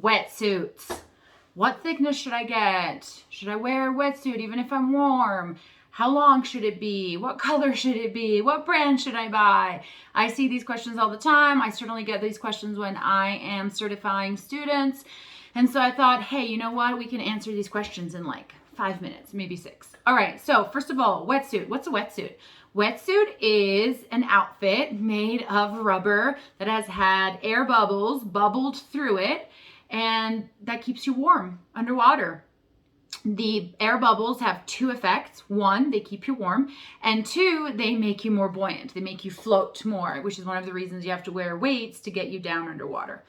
Wetsuits. What thickness should I get? Should I wear a wetsuit even if I'm warm? How long should it be? What color should it be? What brand should I buy? I see these questions all the time. I certainly get these questions when I am certifying students. And so I thought, hey, you know what? We can answer these questions in like 5 minutes, maybe 6. All right, so first of all, wetsuit. What's a wetsuit? Wetsuit is an outfit made of rubber that has had air bubbles bubbled through it, and that keeps you warm underwater. The air bubbles have 2 effects. 1, they keep you warm, and 2, they make you more buoyant. They make you float more, which is one of the reasons you have to wear weights to get you down underwater.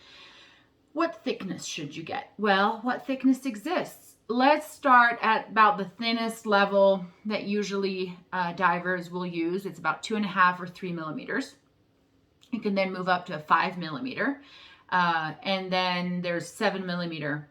What thickness should you get? Well, what thickness exists? Let's start at about the thinnest level that usually divers will use. It's about 2.5 or 3 millimeters. You can then move up to a 5 millimeter. And then there's 7 millimeter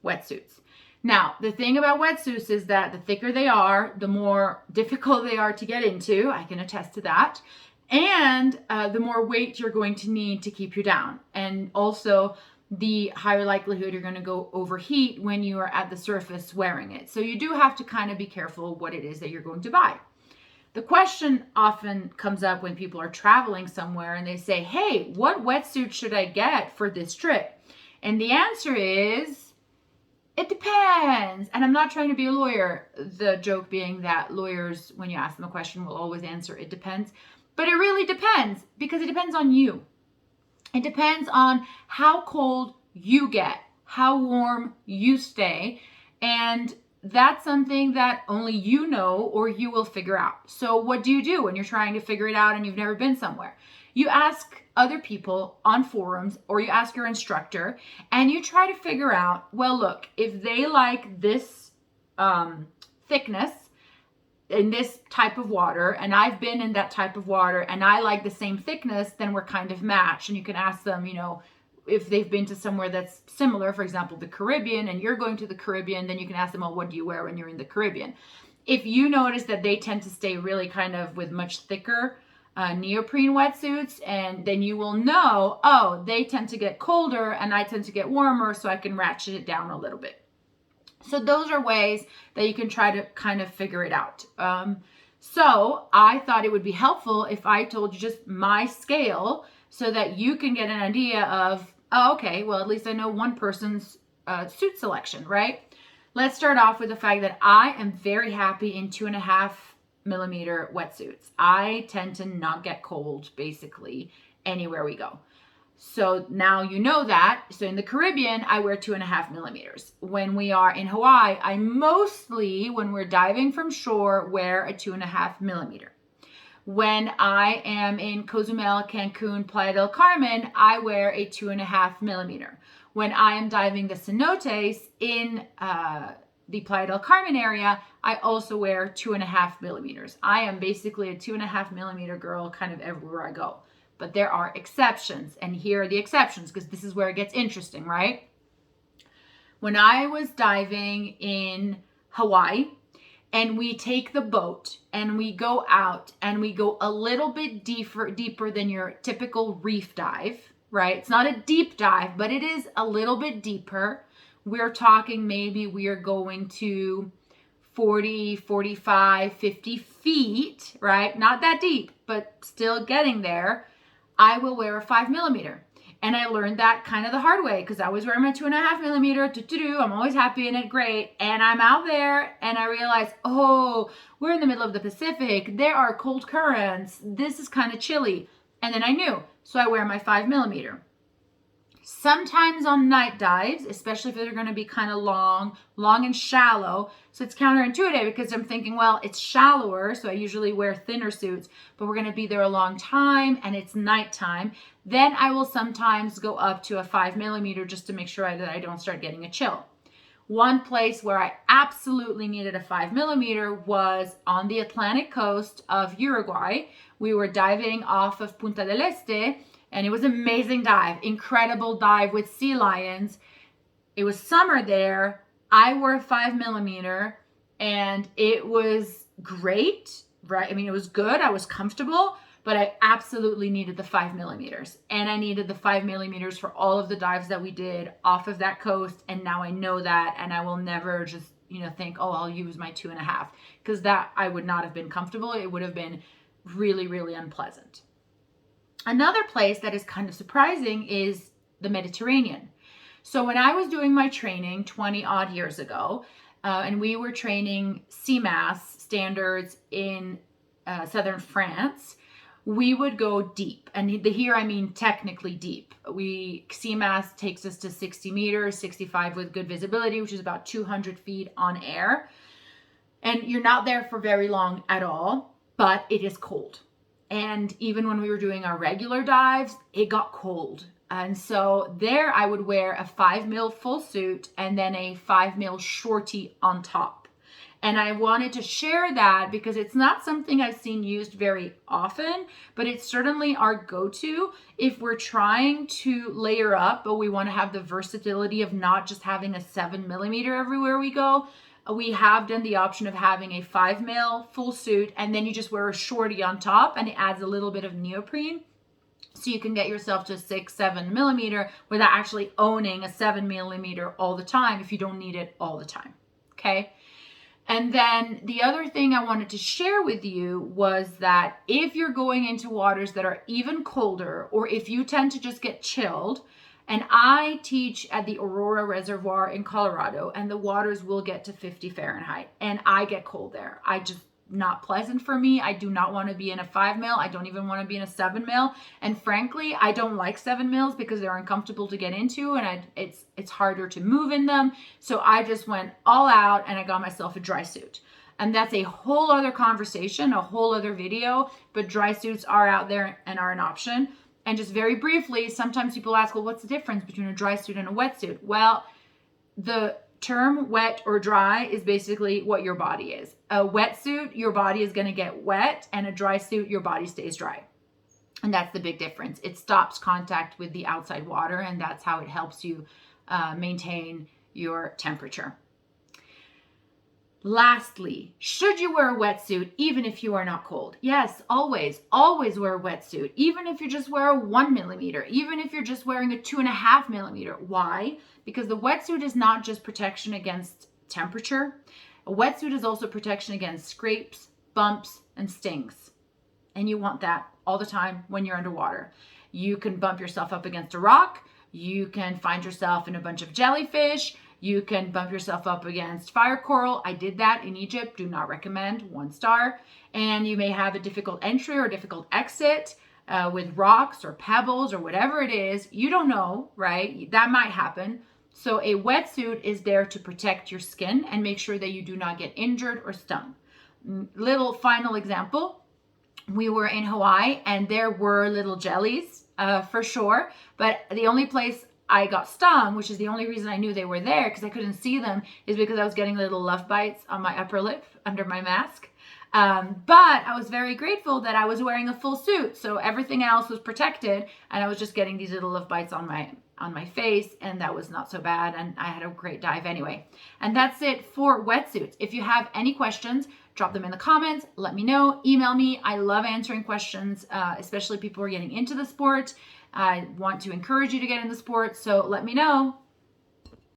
wetsuits. Now, the thing about wetsuits is that the thicker they are, the more difficult they are to get into. I can attest to that. And the more weight you're going to need to keep you down. And also, the higher likelihood you're going to go overheat when you are at the surface wearing it. So you do have to kind of be careful what it is that you're going to buy. The question often comes up when people are traveling somewhere and they say, hey, what wetsuit should I get for this trip? And the answer is, it depends. And I'm not trying to be a lawyer. The joke being that lawyers, when you ask them a question, will always answer, it depends. But it really depends, because it depends on you. It depends on how cold you get, how warm you stay, and that's something that only you know or you will figure out. So what do you do when you're trying to figure it out and you've never been somewhere? You ask other people on forums, or you ask your instructor, and you try to figure out, well, look, if they like this thickness in this type of water, and I've been in that type of water, and I like the same thickness, then we're kind of matched. And you can ask them, you know, if they've been to somewhere that's similar, for example, the Caribbean, and you're going to the Caribbean, then you can ask them, well, what do you wear when you're in the Caribbean? If you notice that they tend to stay really kind of with much thicker neoprene wetsuits, and then you will know, oh, they tend to get colder and I tend to get warmer, so I can ratchet it down a little bit. So those are ways that you can try to kind of figure it out. So I thought it would be helpful if I told you just my scale so that you can get an idea of, oh, okay, well, at least I know one person's suit selection, right? Let's start off with the fact that I am very happy in 2.5 millimeter wetsuits. I tend to not get cold basically anywhere we go. So now you know that. So in the Caribbean, I wear 2.5 millimeters. When we are in Hawaii, I mostly, when we're diving from shore, wear a 2.5 millimeter. When I am in Cozumel, Cancun, Playa del Carmen, I wear a 2.5 millimeter. When I am diving the cenotes in the Playa del Carmen area, I also wear 2.5 millimeters. I am basically a 2.5 millimeter girl kind of everywhere I go. But there are exceptions, and here are the exceptions, because this is where it gets interesting, right? When I was diving in Hawaii, and we take the boat, and we go out, and we go a little bit deeper than your typical reef dive, right? It's not a deep dive, but it is a little bit deeper. We're talking maybe we are going to 40, 45, 50 feet, right? Not that deep, but still getting there. I will wear a 5 millimeter. And I learned that kind of the hard way, because I was wearing my 2.5 millimeter. I'm always happy in it, great. And I'm out there and I realize, oh, we're in the middle of the Pacific. There are cold currents. This is kind of chilly. And then I knew. So I wear my 5 millimeter. Sometimes on night dives, especially if they're going to be kind of long and shallow. So it's counterintuitive, because I'm thinking, well, it's shallower, so I usually wear thinner suits, but we're going to be there a long time and it's nighttime. Then I will sometimes go up to a 5 millimeter just to make sure that I don't start getting a chill. One place where I absolutely needed a 5 millimeter was on the Atlantic coast of Uruguay. We were diving off of Punta del Este, and it was an amazing dive, incredible dive with sea lions. It was summer there. I wore a 5 millimeter and it was great, right? I mean, it was good. I was comfortable, but I absolutely needed the 5 millimeters, and I needed the 5 millimeters for all of the dives that we did off of that coast. And now I know that, and I will never just, think, oh, I'll use my 2.5, because that I would not have been comfortable. It would have been really, really unpleasant. Another place that is kind of surprising is the Mediterranean. So when I was doing my training 20 odd years ago, and we were training CMAS standards in southern France, we would go deep. And here I mean technically deep. CMAS takes us to 60 meters, 65 with good visibility, which is about 200 feet on air. And you're not there for very long at all, but it is cold. And even when we were doing our regular dives, it got cold. And so there I would wear a 5 mil full suit and then a 5 mil shorty on top. And I wanted to share that because it's not something I've seen used very often, but it's certainly our go-to if we're trying to layer up, but we want to have the versatility of not just having a 7 millimeter everywhere we go. We have done the option of having a 5 mil full suit, and then you just wear a shorty on top, and it adds a little bit of neoprene. So you can get yourself to 6-7 millimeter without actually owning a 7 millimeter all the time if you don't need it all the time. Okay. And then the other thing I wanted to share with you was that if you're going into waters that are even colder, or if you tend to just get chilled, and I teach at the Aurora Reservoir in Colorado, and the waters will get to 50 Fahrenheit, and I get cold there. Not pleasant for me. I do not want to be in a 5 mil. I don't even want to be in a 7 mil. And frankly, I don't like 7 mils because they're uncomfortable to get into, and it's harder to move in them. So I just went all out and I got myself a dry suit. And that's a whole other conversation, a whole other video, but dry suits are out there and are an option. And just very briefly, sometimes people ask, well, what's the difference between a dry suit and a wetsuit? Well, the term wet or dry is basically what your body is. A wetsuit, your body is going to get wet, and a dry suit, your body stays dry. And that's the big difference. It stops contact with the outside water, and that's how it helps you maintain your temperature. Lastly, should you wear a wetsuit even if you are not cold? Yes, always wear a wetsuit, even if you just wear a 1 millimeter, even if you're just wearing a 2.5 millimeter. Why? Because the wetsuit is not just protection against temperature. A wetsuit is also protection against scrapes, bumps, and stings. And you want that all the time when you're underwater. You can bump yourself up against a rock. You can find yourself in a bunch of jellyfish. You can bump yourself up against fire coral. I did that in Egypt. Do not recommend. 1 star. And you may have a difficult entry or difficult exit with rocks or pebbles or whatever it is. You don't know, right? That might happen. So a wetsuit is there to protect your skin and make sure that you do not get injured or stung. Little final example. We were in Hawaii and there were little jellies for sure. But the only place I got stung, which is the only reason I knew they were there because I couldn't see them, is because I was getting little love bites on my upper lip under my mask. But I was very grateful that I was wearing a full suit, so everything else was protected, and I was just getting these little love bites on my face, and that was not so bad, and I had a great dive anyway. And that's it for wetsuits. If you have any questions, drop them in the comments. Let me know. Email me. I love answering questions, especially people who are getting into the sport. I want to encourage you to get in the sport, so let me know.